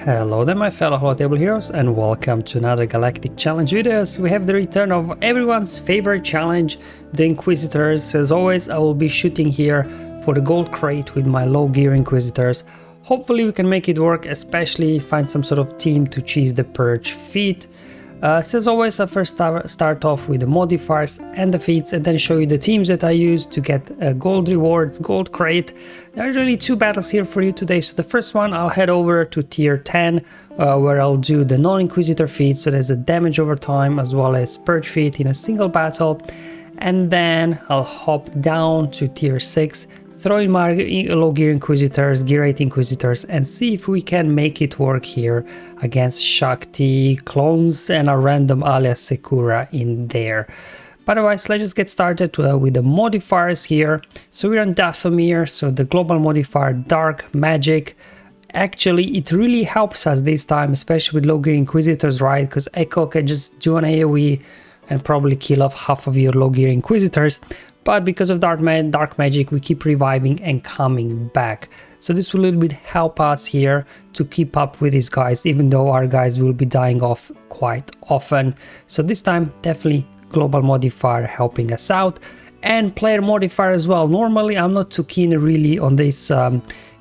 Hello there my fellow Hollow Table heroes and welcome to another Galactic challenge videos. We have the return of everyone's favorite challenge, the Inquisitors. As always, I will be shooting here for the gold crate with my low gear Inquisitors. Hopefully we can make it work, especially find some sort of team to chase the Purge feat. So as always, I first start off with the modifiers and the feats and then show you the teams that I use to get gold rewards, gold crate. There are really two battles here for you today. So the first one, I'll head over to tier 10 where I'll do the non-Inquisitor feat. So there's a damage over time as well as Purge feat in a single battle. And then I'll hop down to tier 6, throw in my low gear Inquisitors, gear 8 Inquisitors, and see if we can make it work here against Shakti, clones, and a random alias Sakura in there. But otherwise, let's just get started with the modifiers here. So we're on Dathomir, so the global modifier Dark Magic. Actually, it really helps us this time, especially with low gear Inquisitors, right? Because Echo can just do an AoE and probably kill off half of your low gear Inquisitors. But because of dark magic, we keep reviving and coming back. So this will a little bit help us here to keep up with these guys, even though our guys will be dying off quite often. So this time, definitely global modifier helping us out. And player modifier as well. Normally, I'm not too keen really on this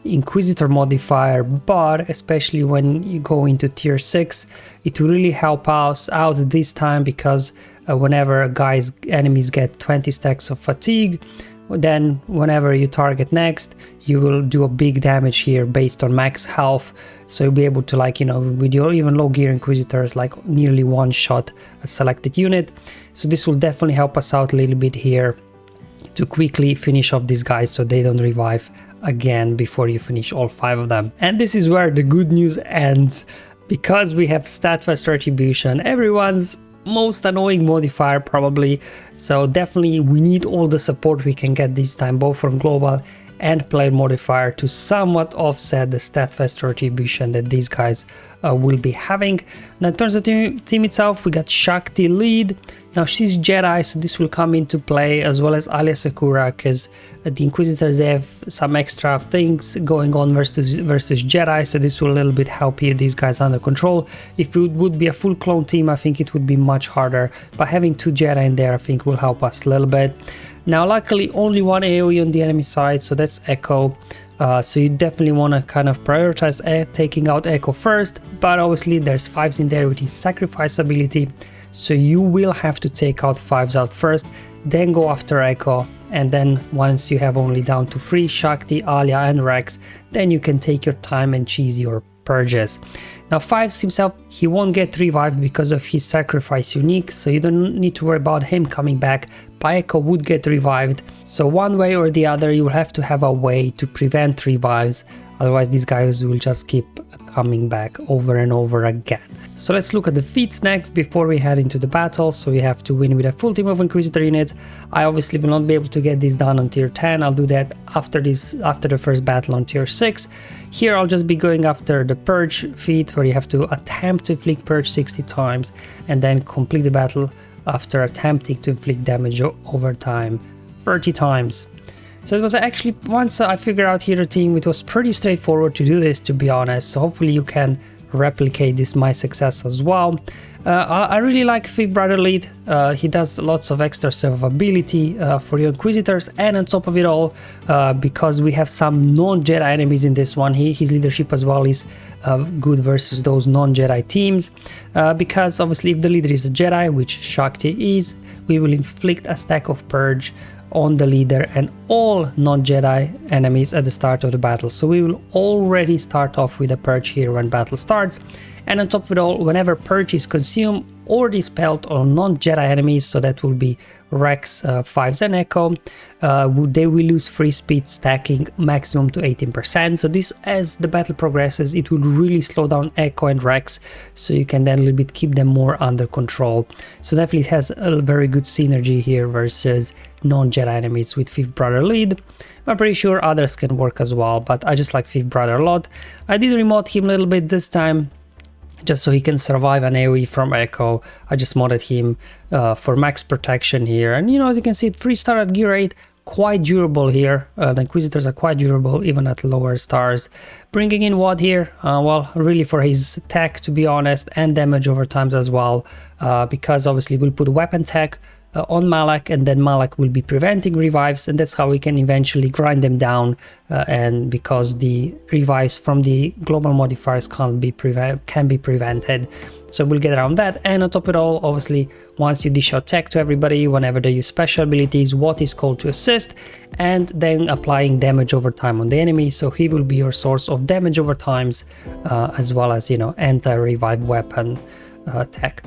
Inquisitor modifier, but especially when you go into tier 6, it will really help us out this time because whenever enemies get 20 stacks of fatigue, then whenever you target next, you will do a big damage here based on max health. So you'll be able to, like, you know, with your even low gear Inquisitors, like nearly one shot a selected unit. So this will definitely help us out a little bit here to quickly finish off these guys so they don't revive again before you finish all 5 of them. And this is where the good news ends, because we have Statfast Retribution, everyone's most annoying modifier probably. So definitely we need all the support we can get this time, both from global and player modifier, to somewhat offset the Statfast Retribution that these guys will be having. Now in terms of the team itself, we got Shakti lead. Now she's Jedi, so this will come into play, as well as alias Sakura, because the Inquisitors, they have some extra things going on versus Jedi, so this will a little bit help you these guys under control. If it would be a full clone team, I think it would be much harder, but having 2 Jedi in there I think will help us a little bit. Now luckily only one AoE on the enemy side, so that's Echo. So you definitely want to kind of prioritize taking out Echo first, but obviously there's 5s in there with his sacrifice ability, so you will have to take out 5s out first, then go after Echo, and then once you have only down to 3, Shakti, Alia and Rex, then you can take your time and choose your purges. Now 5s himself, he won't get revived because of his sacrifice unique, so you don't need to worry about him coming back, but Echo would get revived. So one way or the other, you will have to have a way to prevent revives, otherwise these guys will just keep coming back over and over again. So let's look at the feats next before we head into the battle. So we have to win with a full team of Inquisitor units. I obviously will not be able to get this done on tier 10. I'll do that after the first battle on tier 6. Here I'll just be going after the Purge feat, where you have to attempt to inflict Purge 60 times and then complete the battle after attempting to inflict damage over time 30 times. So it was actually, once I figured out here the team, it was pretty straightforward to do this, to be honest. So hopefully you can replicate this my success as well. I really like Fifth Brother lead. He does lots of extra survivability for your Inquisitors, and on top of it all, because we have some non-Jedi enemies in this one, his leadership as well is good versus those non-Jedi teams, because obviously if the leader is a Jedi, which Shakti is, we will inflict a stack of Purge on the leader and all non-Jedi enemies at the start of the battle. So we will already start off with a Purge here when battle starts. And on top of it all, whenever Purge is consumed or dispelled on non-Jedi enemies, so that will be Rex, 5s and Echo, they will lose free speed, stacking maximum to 18%. So this, as the battle progresses, it will really slow down Echo and Rex, so you can then a little bit keep them more under control. So definitely it has a very good synergy here versus non-Jedi enemies with Fifth Brother lead. I'm pretty sure others can work as well, but I just like Fifth Brother a lot. I did remote him a little bit this time, just so he can survive an AoE from Echo. I just modded him for max protection here, and you know, as you can see, 3-star at gear 8, quite durable here. The Inquisitors are quite durable even at lower stars. Bringing in what here? Well, really for his tech, to be honest, and damage over times as well, because obviously we'll put weapon tech on Malak, and then Malak will be preventing revives, and that's how we can eventually grind them down, and because the revives from the global modifiers can be prevented, so we'll get around that. And on top of it all, obviously once you dish out tech to everybody whenever they use special abilities, what is called to assist, and then applying damage over time on the enemy, so he will be your source of damage over times, as well as, you know, anti-revive weapon tech.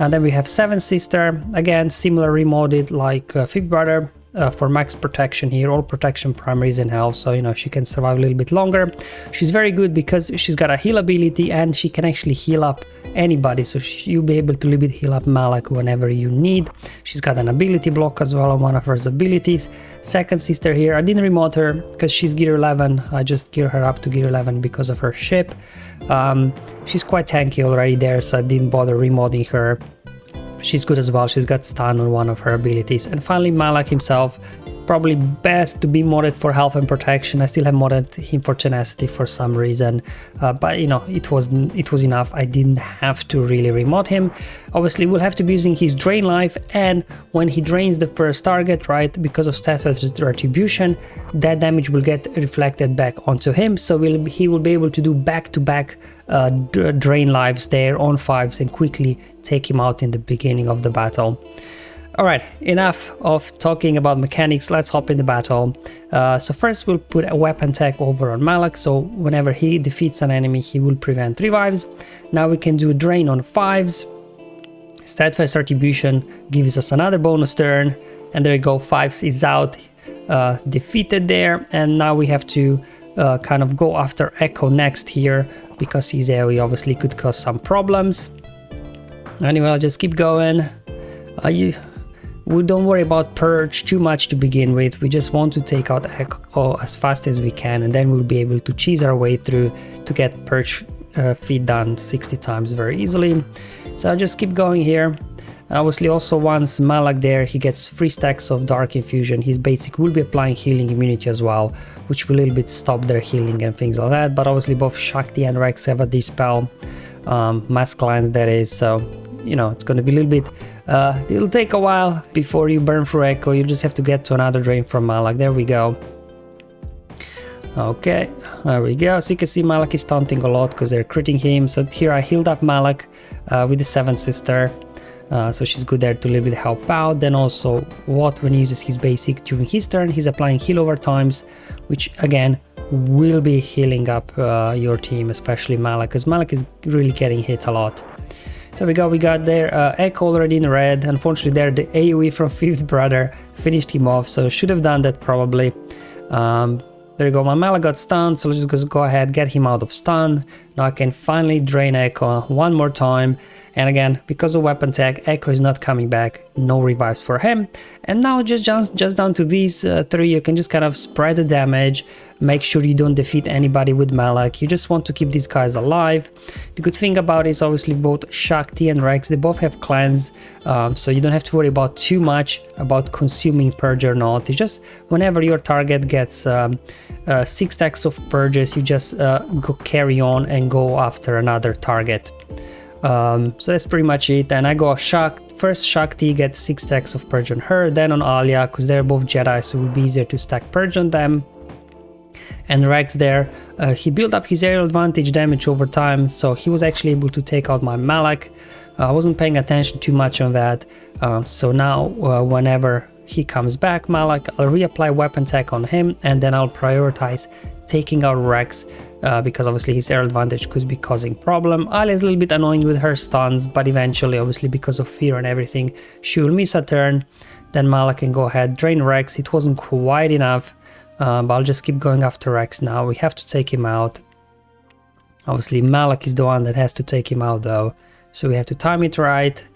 And then we have 7th Sister, again similar remodded like 5th Brother, for max protection here, all protection, primaries and health, so you know she can survive a little bit longer. She's very good because she's got a heal ability and she can actually heal up anybody, so you'll be able to a little bit heal up Malak whenever you need. She's got an ability block as well on one of her abilities. 2nd Sister here, I didn't remod her because she's gear 11, I just gear her up to gear 11 because of her ship. She's quite tanky already there, so I didn't bother remodding her. She's good as well, she's got stun on one of her abilities. And finally Malak himself, probably best to be modded for health and protection. I still have modded him for tenacity for some reason, but you know, it was enough. I didn't have to really remod him. Obviously we'll have to be using his drain life, and when he drains the first target, right, because of steadfast retribution, that damage will get reflected back onto him, so he will be able to do back-to-back drain lives there on 5s and quickly take him out in the beginning of the battle. Alright, enough of talking about mechanics, let's hop in the battle. So first we'll put a weapon tech over on Malak, so whenever he defeats an enemy he will prevent revives. Now we can do drain on 5s, steadfast retribution gives us another bonus turn, and there you go, 5s is out, defeated there. And now we have to kind of go after Echo next here, because his AoE obviously could cause some problems. Anyway, I'll just keep going. We don't worry about Purge too much to begin with, we just want to take out Echo as fast as we can, and then we'll be able to cheese our way through to get Purge feat done 60 times very easily. So I'll just keep going here. Obviously also once Malak there, he gets 3 stacks of Dark Infusion, his basic will be applying healing immunity as well, which will a little bit stop their healing and things like that. But obviously both Shakti and Rex have a Dispel, Mass Cleanse that is, so you know, it's going to be a little bit, it'll take a while before you burn through Echo, you just have to get to another drain from Malak. There we go. Okay, there we go. So you can see Malak is taunting a lot because they're critting him. So here I healed up Malak with the 7th Sister. So she's good there to a little bit help out. Then also Wat, when he uses his basic during his turn, he's applying heal over times, which again will be healing up your team, especially Malak, because Malak is really getting hit a lot. So we got there Echo already in red. Unfortunately there the AoE from 5th Brother finished him off, so should have done that probably. There you go, my Malak got stunned, so let's just go ahead, get him out of stun. Now I can finally drain Echo one more time. And again, because of weapon tech, Echo is not coming back, no revives for him. And now just down to these 3, you can just kind of spread the damage, make sure you don't defeat anybody with Malak, you just want to keep these guys alive. The good thing about it is obviously both Shakti and Rex, they both have cleanse, so you don't have to worry about too much about consuming Purge or not. It's just whenever your target gets 6 stacks of Purges, you just go carry on and go after another target. So that's pretty much it. And I go first Shakti gets 6 stacks of Purge on her, then on Alia, because they're both Jedi, so it will be easier to stack Purge on them. And Rex there, he built up his aerial advantage damage over time, so he was actually able to take out my Malak. I wasn't paying attention too much on that, so now whenever he comes back, Malak, I'll reapply weapon tech on him, and then I'll prioritize taking out Rex, because obviously his air advantage could be causing problem. Alia is a little bit annoying with her stuns, but eventually, obviously because of fear and everything, she will miss a turn. Then Malak can go ahead, drain Rex. It wasn't quite enough, but I'll just keep going after Rex now. We have to take him out. Obviously Malak is the one that has to take him out though, so we have to time it right.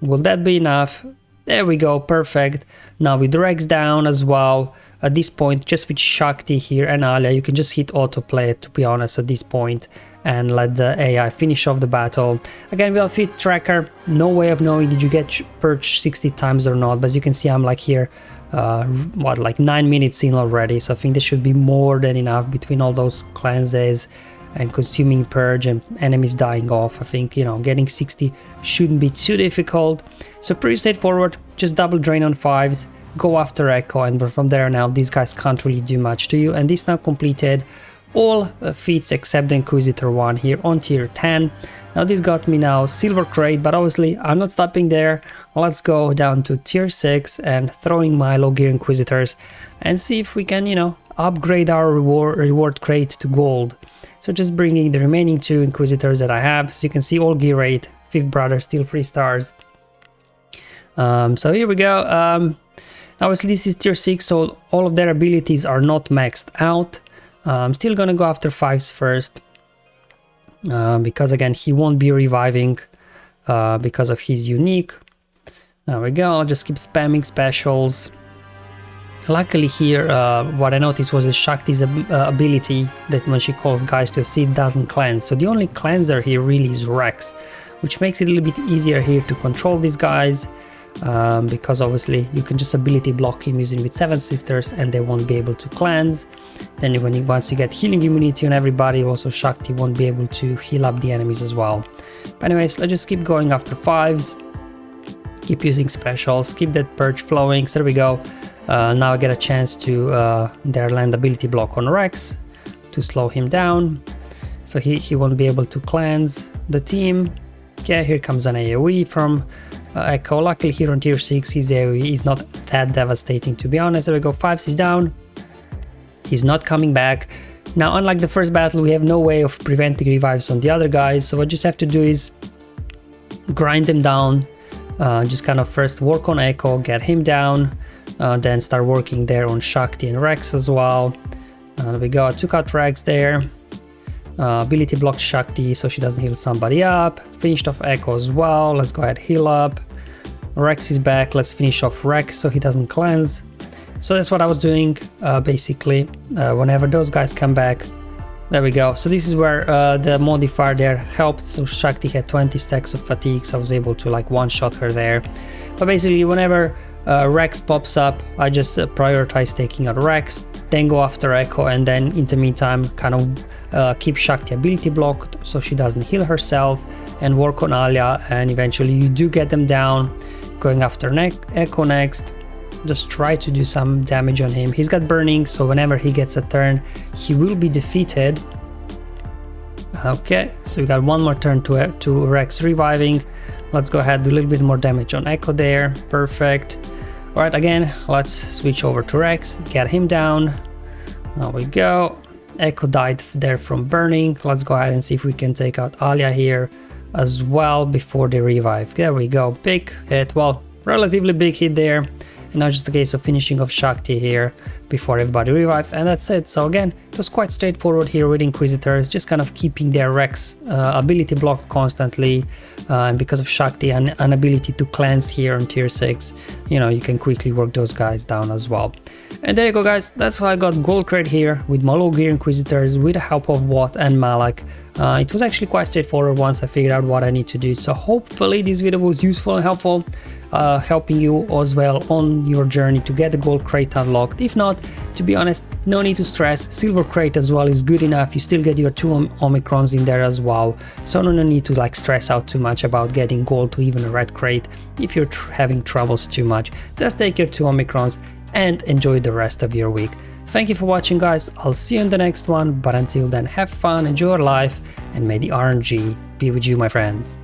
Will that be enough? There we go, perfect. Now with Rex down as well, at this point just with Shakti here and Alia, you can just hit autoplay, to be honest, at this point, and let the AI finish off the battle. Again, without feat tracker, no way of knowing did you get purged 60 times or not, but as you can see I'm like here, like 9 minutes in already, so I think there should be more than enough between all those cleanses and consuming purge and enemies dying off. I think, you know, getting 60 shouldn't be too difficult, so pretty straightforward. Just double drain on 5s, go after Echo, and from there now these guys can't really do much to you. And this now completed all feats except the Inquisitor one here on tier 10. Now this got me now silver crate, but obviously I'm not stopping there. Let's go down to tier 6 and throwing my low gear Inquisitors and see if we can, you know, upgrade our reward crate to gold. So just bringing the remaining 2 Inquisitors that I have. So you can see all gear rate, 5th brother still 3 stars. So here we go. Obviously this is tier 6, so all of their abilities are not maxed out. I'm still gonna go after 5s first, because again he won't be reviving because of his unique. There we go, I'll just keep spamming specials. Luckily here, what I noticed was the Shakti's ability that when she calls guys to see, it doesn't cleanse. So the only cleanser here really is Rex, which makes it a little bit easier here to control these guys. Because obviously you can just ability block him using with 7 sisters and they won't be able to cleanse. Then once you get healing immunity on everybody, also Shakti won't be able to heal up the enemies as well. But anyways, let's just keep going after 5s, keep using specials, keep that purge flowing. So there we go. Now I get a chance to their land ability block on Rex to slow him down, so he won't be able to cleanse the team. Yeah, here comes an AoE from Echo. Luckily here on tier 6 his AoE is not that devastating, to be honest. There we go, 5s is down, he's not coming back. Now unlike the first battle, we have no way of preventing revives on the other guys, so what I just have to do is grind them down. Just kind of first work on Echo, get him down, then start working there on Shakti and Rex as well. There we go, I took out Rex there. Ability blocked Shakti so she doesn't heal somebody up. Finished off Echo as well. Let's go ahead, heal up. Rex is back. Let's finish off Rex so he doesn't cleanse. So that's what I was doing basically whenever those guys come back. There we go. So this is where the modifier there helped. So Shakti had 20 stacks of fatigue, so I was able to like one-shot her there. But basically whenever Rex pops up, I just prioritize taking out Rex, then go after Echo, and then in the meantime kind of keep Shakti ability blocked so she doesn't heal herself, and work on Alia, and eventually you do get them down. Going after Echo next, just try to do some damage on him. He's got burning, so whenever he gets a turn he will be defeated. Okay, so we got one more turn to Rex reviving. Let's go ahead, do a little bit more damage on Echo there. Perfect. Alright, again, let's switch over to Rex, get him down. There we go. Echo died there from burning. Let's go ahead and see if we can take out Alia here as well before they revive. There we go, big hit, well, relatively big hit there. And now just a case of finishing off Shakti here before everybody revive, and that's it. So again, it was quite straightforward here with Inquisitors, just kind of keeping their Rex ability blocked constantly, and because of Shakti and an ability to cleanse here on tier 6, you know, you can quickly work those guys down as well. And there you go guys, that's how I got gold crate here with my low gear Inquisitors with the help of Watt and Malak. It was actually quite straightforward once I figured out what I need to do, so hopefully this video was useful and helpful, helping you as well on your journey to get the gold crate unlocked. If not, to be honest, no need to stress, silver crate as well is good enough. You still get your 2 Omicrons in there as well, so no need to like stress out too much about getting gold to even a red crate if you're having troubles too much. Just take your 2 Omicrons and enjoy the rest of your week. Thank you for watching guys, I'll see you in the next one, but until then have fun, enjoy your life, and may the RNG be with you my friends.